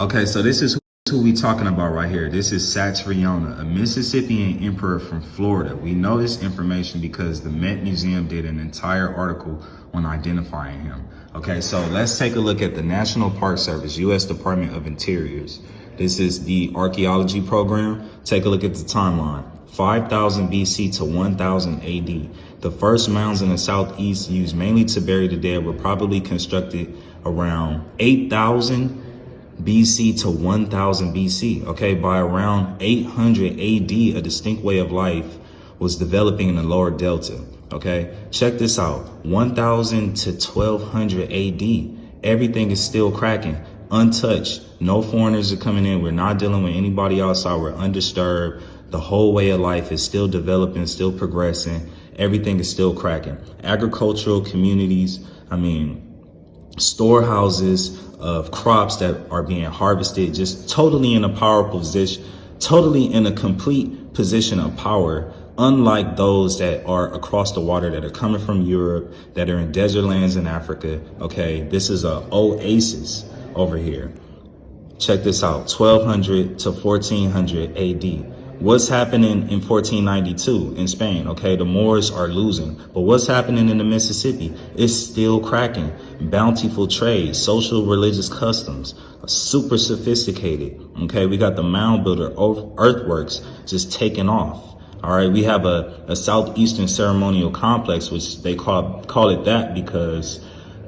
Okay, so this is who we talking about right here. This is Satriona, a Mississippian emperor from Florida. We know this information because the Met Museum did an entire article on identifying him. Okay, so let's take a look at the National Park Service, U.S. Department of Interiors. This is the archaeology program. Take a look at the timeline. 5000 BC to 1000 AD. The first mounds in the southeast used mainly to bury the dead were probably constructed around 8000 BC to 1000 BC. Okay, by around 800 AD, a distinct way of life was developing in the lower delta. Okay, check this out. 1000 to 1200 AD, everything is still cracking, untouched. No foreigners are coming in. We're not dealing with anybody outside. We're undisturbed. The whole way of life is still developing, still progressing. Everything is still cracking. Agricultural communities, storehouses of crops that are being harvested, just totally in a powerful position, totally in a complete position of power, unlike those that are across the water, that are coming from Europe, that are in desert lands in Africa. Okay, this is a oasis over here. Check this out, 1200 to 1400 AD. What's happening in 1492 in Spain? Okay, the Moors are losing. But what's happening in the Mississippi? It's still cracking. Bountiful trade, social religious customs, super sophisticated. Okay, we got the mound builder earthworks just taking off. All right, we have a southeastern ceremonial complex, which they call it that because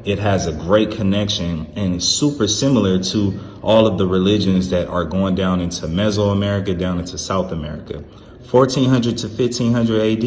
it has a great connection and it's super similar to all of the religions that are going down into Mesoamerica, down into South America. 1400 to 1500 AD,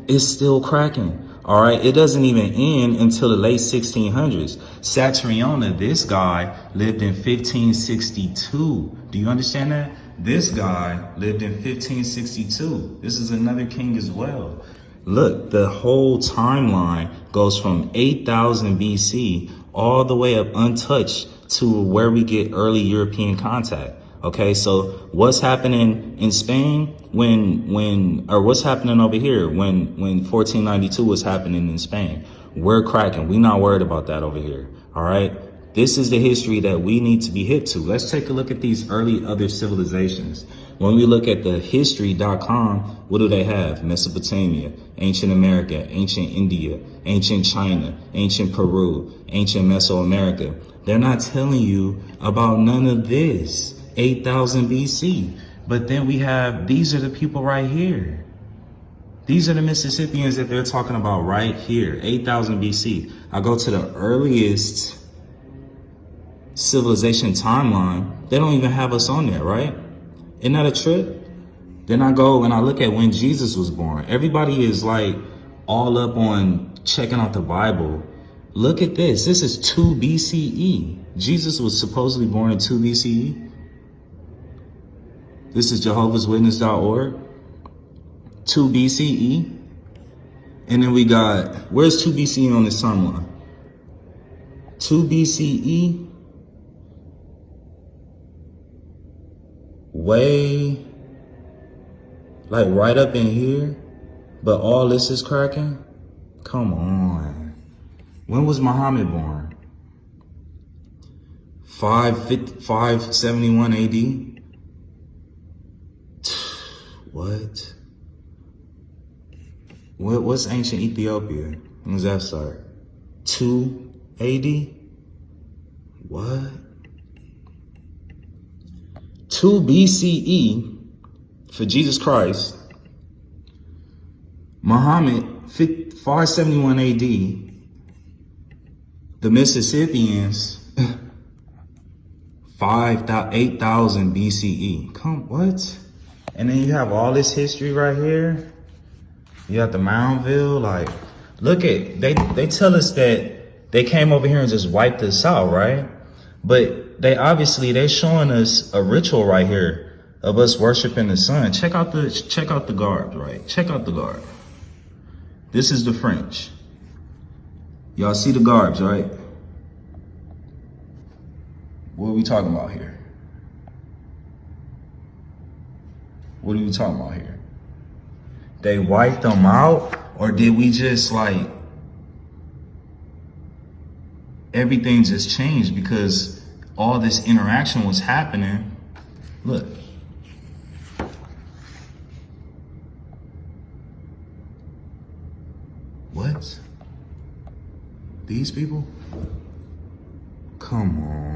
it's still cracking. All right, it doesn't even end until the late 1600s. Satriona, this guy lived in 1562. Do you understand that? This guy lived in 1562. This is another king as well. Look, the whole timeline goes from 8000 BC all the way up untouched to where we get early European contact. Okay, so what's happening in Spain or what's happening over here when 1492 was happening in Spain? We're cracking. We're not worried about that over here. All right. This is the history that we need to be hip to. Let's take a look at these early other civilizations. When we look at the history.com, what do they have? Mesopotamia, ancient America, ancient India, ancient China, ancient Peru, ancient Mesoamerica. They're not telling you about none of this. 8000 BC. But then we have, these are the people right here. These are the Mississippians that they're talking about right here, 8000 BC. I go to the earliest civilization timeline. They don't even have us on there, right? Isn't that a trip? Then I go and I look at when Jesus was born. Everybody is like all up on checking out the Bible. Look at this. This is 2 BCE. Jesus was supposedly born in 2 BCE. This is Jehovah'sWitness.org. 2 BCE. And then we got, where's 2 BCE on this timeline? 2 BCE. Way, like right up in here, but all this is cracking? Come on. When was Muhammad born? 571 AD? What's ancient Ethiopia? When does that start? 2 AD? What? 2 BCE for Jesus Christ. Muhammad, 571 AD. The Mississippians, 8000 BCE. What? And then you have all this history right here. You have the Moundville, like, look at, they tell us that they came over here and just wiped us out, right? But they're showing us a ritual right here of us worshiping the sun. Check out the garb, right? Check out the garb. This is the French. Y'all see the garbs, right? What are we talking about here? What are we talking about here? They wiped them out, or did we just like, everything just changed? Because all this interaction was happening, look. What? These people? Come on.